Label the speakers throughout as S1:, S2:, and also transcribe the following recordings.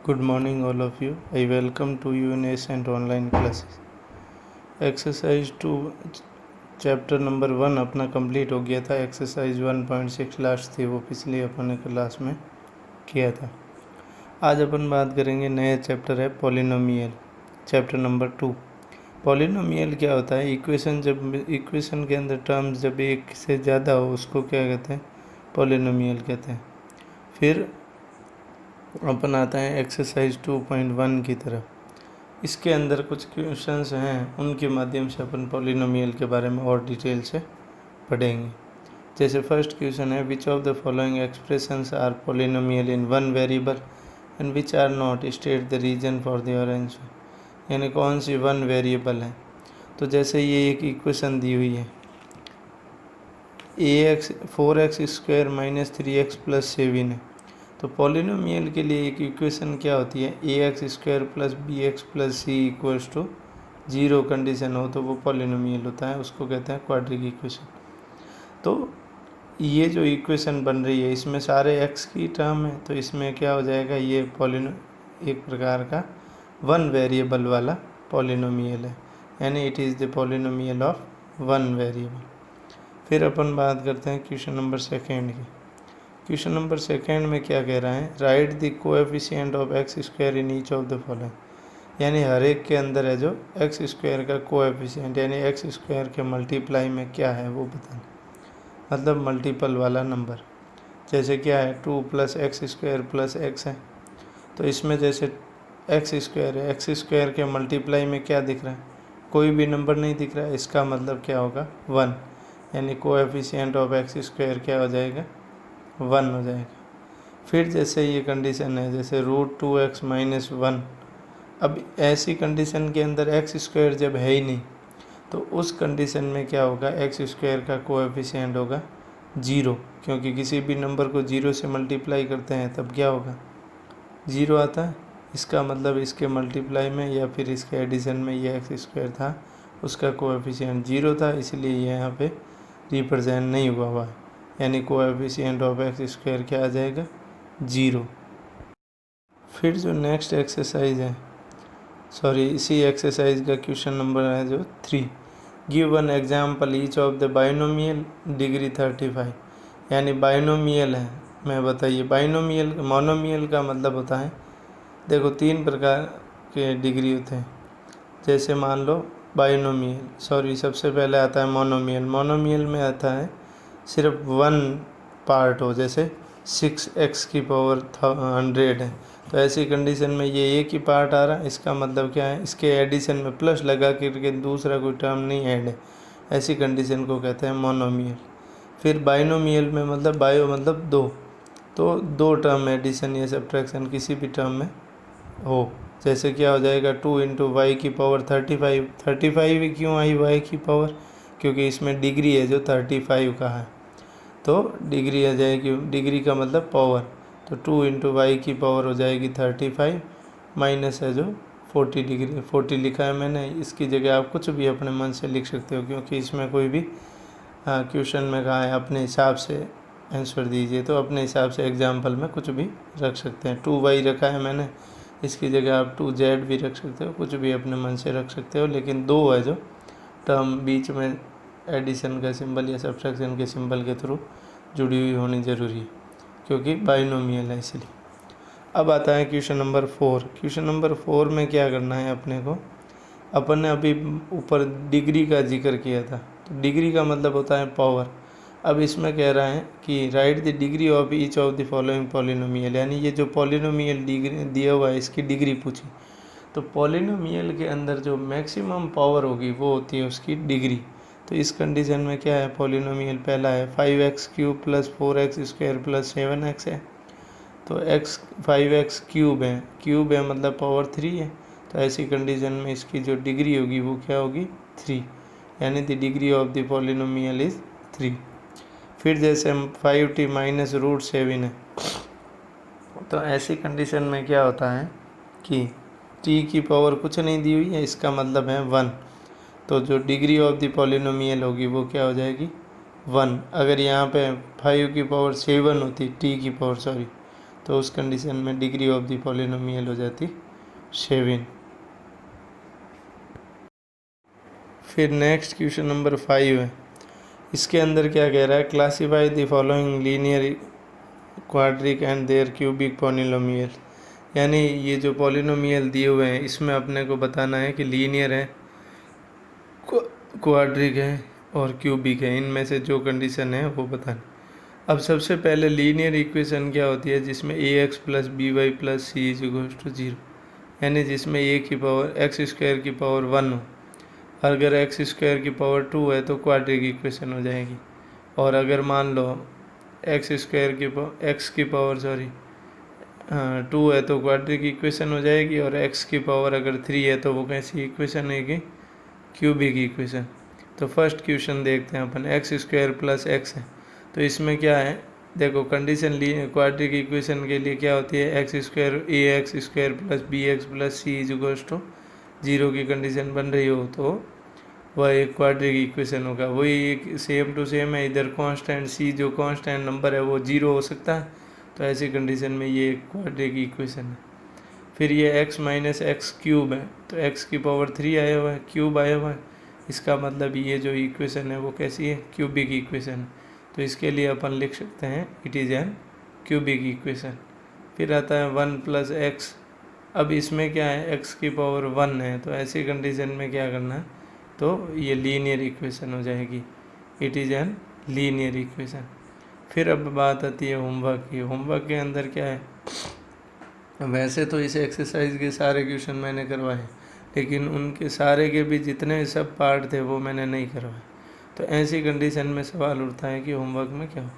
S1: Good morning, all of you. I welcome to you in Ascent online classes. Exercise 2 chapter number 1 अपना complete हो गया था। Exercise 1.6 last थी, वो पिछली अपन क्लास में किया था। आज अपन बात करेंगे, नया चैप्टर है पॉलिनोमियल, चैप्टर नंबर 2। पॉलिनोमियल क्या होता है? इक्वेशन के अंदर टर्म्स जब एक से ज़्यादा हो उसको क्या कहते हैं? पॉलिनोमियल कहते हैं। फिर अपन आता है एक्सरसाइज 2.1 की तरफ। इसके अंदर कुछ क्वेश्चंस हैं, उनके माध्यम से अपन पॉलिनोमियल के बारे में और डिटेल से पढ़ेंगे। जैसे फर्स्ट क्वेश्चन है, which of the following expressions are polynomial in one variable and which are not, state the reason for their answer. यानी कौन सी वन वेरिएबल है। तो जैसे ये एक इक्वेशन दी हुई है, ax 4x² - 3x + 7 है। तो पॉलिनोमियल के लिए एक इक्वेशन क्या होती है? ax² + bx + c = 0 कंडीशन हो तो वो पॉलिनोमियल होता है, उसको कहते हैं क्वाड्रिक इक्वेशन। तो ये जो इक्वेशन बन रही है इसमें सारे x की टर्म है, तो इसमें क्या हो जाएगा? ये एक प्रकार का वन वेरिएबल वाला पॉलिनोमियल है, यानी it is the polynomial of one variable. फिर अपन बात करते हैं क्वेश्चन नंबर सेकेंड की। क्वेश्चन नंबर सेकेंड में क्या कह रहा है? Right the coefficient of x² in each of the following. यानी हर एक के अंदर है जो x² का कोएफिशिएंट, यानी x² के मल्टीप्लाई में क्या है वो बताना, मतलब मल्टीपल वाला नंबर। जैसे क्या है? 2 + x² + x है, तो इसमें जैसे x² है, x² के मल्टीप्लाई में क्या दिख रहा है? कोई भी नंबर नहीं दिख रहा है, इसका मतलब क्या होगा? 1, यानी कोएफिशिएंट ऑफ x² क्या हो जाएगा? 1 हो जाएगा। फिर जैसे ये कंडीशन है, जैसे √2x - 1। अब ऐसी कंडीशन के अंदर x² जब है ही नहीं, तो उस कंडीशन में क्या होगा? x² का कोएफिशिएंट होगा 0, क्योंकि किसी भी नंबर को 0 से मल्टीप्लाई करते हैं तब क्या होगा? 0 आता है। इसका मतलब इसके मल्टीप्लाई में या फिर इसके एडिशन में ये x² था, उसका कोएफिशिएंट 0 था, इसलिए ये यहाँ पे रिप्रेजेंट नहीं हुआ है, यानी कोएफिशिएंट ऑफ x² क्या आ जाएगा? 0। फिर जो नेक्स्ट एक्सरसाइज है, इसी एक्सरसाइज का क्वेश्चन नंबर है जो 3। Give one example each of the binomial degree 35। यानी बाइनोमियल है, मैं बताइए। बाइनोमियल मोनोमियल का मतलब होता है, देखो 3 प्रकार के डिग्री होते हैं। जैसे मान लो बाइनोमियल, सबसे पहले आता है मोनोमियल। मोनोमियल में आता है सिर्फ 1 पार्ट हो, जैसे 6x⁴ है, तो ऐसी कंडीशन में ये एक ही पार्ट आ रहा है, इसका मतलब क्या है? इसके एडिशन में प्लस लगा करके दूसरा कोई टर्म नहीं ऐड है, ऐसी कंडीशन को कहते हैं मोनोमियल। फिर बाइनोमियल में मतलब बायो मतलब 2, तो 2 टर्म एडिशन या सब्ट्रैक्शन किसी भी टर्म में हो। जैसे क्या हो जाएगा? 2 × y⁴ 35। 35 ही क्यों आई y⁴? क्योंकि इसमें डिग्री है जो 35 का है, तो डिग्री आ जाएगी, डिग्री का मतलब पावर, तो 2 × y⁴ हो जाएगी 35, माइनस है जो 40 डिग्री, 40 लिखा है मैंने, इसकी जगह आप कुछ भी अपने मन से लिख सकते हो, क्योंकि इसमें कोई भी क्वेश्चन में कहा है अपने हिसाब से आंसर दीजिए, तो अपने हिसाब से एग्जाम्पल में कुछ भी रख सकते हैं। 2y रखा है मैंने, इसकी जगह आप 2z भी रख सकते हो, कुछ भी अपने मन से रख सकते हो, लेकिन 2 है जो टर्म बीच में एडिशन का सिंबल या सब्ट्रैक्शन के सिंबल के थ्रू जुड़ी हुई होनी ज़रूरी है, क्योंकि बाइनोमियल है इसलिए। अब आता है क्वेश्चन नंबर 4। क्वेश्चन नंबर 4 में क्या करना है अपने को? अपन ने अभी ऊपर डिग्री का जिक्र किया था, तो डिग्री का मतलब होता है पावर। अब इसमें कह रहा है कि right the degree of each of the following polynomial, यानी ये जो पॉलिनोमियल डिग्री दिया हुआ है इसकी डिग्री पूछी। तो पॉलिनोमियल के अंदर जो मैक्सिमम पावर होगी वो होती है उसकी डिग्री। तो इस कंडीशन में क्या है? पॉलिनोमियल पहला है 5x³ + 4x² + 7x है, तो 5x³ है, क्यूब है मतलब पावर 3 है, तो ऐसी कंडीशन में इसकी जो डिग्री होगी वो क्या होगी? 3, यानी the degree of the polynomial is 3। फिर जैसे 5t - √7 है, तो ऐसी कंडीशन में क्या होता है कि t की पावर कुछ नहीं दी हुई है, इसका मतलब है 1, तो जो डिग्री ऑफ द पॉलिनोमियल होगी वो क्या हो जाएगी? 1। अगर यहाँ पे 5 की पावर 7 होती, t की पावर तो उस कंडीशन में डिग्री ऑफ द पॉलिनोमियल हो जाती 7। फिर नेक्स्ट क्वेश्चन नंबर 5 है। इसके अंदर क्या कह रहा है, classify the following linear quadric and their cubic polynomial. यानी ये जो पॉलिनोमियल दिए हुए हैं इसमें अपने को बताना है कि लीनियर है, क्वाड्रिक है और क्यूबिक है, इनमें से जो कंडीशन है वो बताना। अब सबसे पहले लीनियर इक्वेशन क्या होती है, जिसमें ax plus b y plus c is equal to 0, यानी जिसमें a की पावर x स्क्वायर की पावर 1 हो। अगर x स्क्वायर की पावर 2 है तो क्वाड्रिक इक्वेशन हो जाएगी। और अगर मान लो x स्क्वायर की x की पावर 2 है तो क्वाड्रिक इक्वेशन हो जाएगी। और x की पावर अगर 3 है तो वो कैसी इक्वेशन है कि क्यूबिक इक्वेशन। तो फर्स्ट क्वेश्चन देखते हैं अपन, एक्स स्क्वायर प्लस एक्स है, तो इसमें क्या है, देखो कंडीशन क्वाड्रिक इक्वेशन के लिए क्या होती है, x square a x square plus b x plus c is equals to 0 की कंडीशन बन रही हो तो वह एक क्वाड्रिक इक्वेशन होगा। वही एक सेम टू सेम है, इधर कांस्टेंट सी जो कांस्टेंट नंबर है वो 0 हो सकता है, तो ऐसी कंडीशन में ये एक क्वाड्रिक इक्वेशन है। फिर ये x माइनस एक्स क्यूब है, तो x की पावर 3 आया हुआ है, क्यूब आया हुआ है, इसका मतलब ये जो इक्वेशन है वो कैसी है, क्यूबिक इक्वेशन। तो इसके लिए अपन लिख सकते हैं it is an cubic equation. फिर आता है 1 प्लस एक्स। अब इसमें क्या है, x की पावर 1 है, तो ऐसी कंडीशन में क्या करना है, तो ये लीनियर इक्वेशन हो जाएगी, it is an linear equation. फिर अब बात आती है होमवर्क की। होमवर्क के अंदर क्या है, वैसे तो इस एक्सरसाइज के सारे क्वेश्चन मैंने करवाए, लेकिन उनके सारे के भी जितने सब पार्ट थे वो मैंने नहीं करवाए। तो ऐसी कंडीशन में सवाल उठता है कि होमवर्क में क्या हो।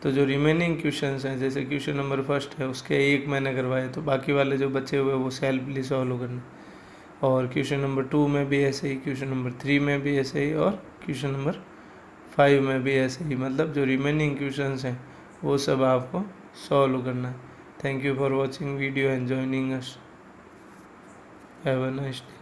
S1: तो जो रिमेनिंग क्वेश्चंस हैं, जैसे क्वेश्चन नंबर फर्स्ट है उसके एक मैंने करवाए, तो बाकी वाले जो बचे हुए वो सेल्फली सॉल्व करना। और क्वेश्चन नंबर 2 में भी ऐसे ही, क्वेश्चन नंबर 3 में भी ऐसे ही, और क्वेश्चन नंबर 5 में भी ऐसे ही। मतलब जो रिमेनिंग क्वेश्चंस हैं वो सब आपको सॉल्व करना है। Thank you for watching video and joining us. Have a nice day.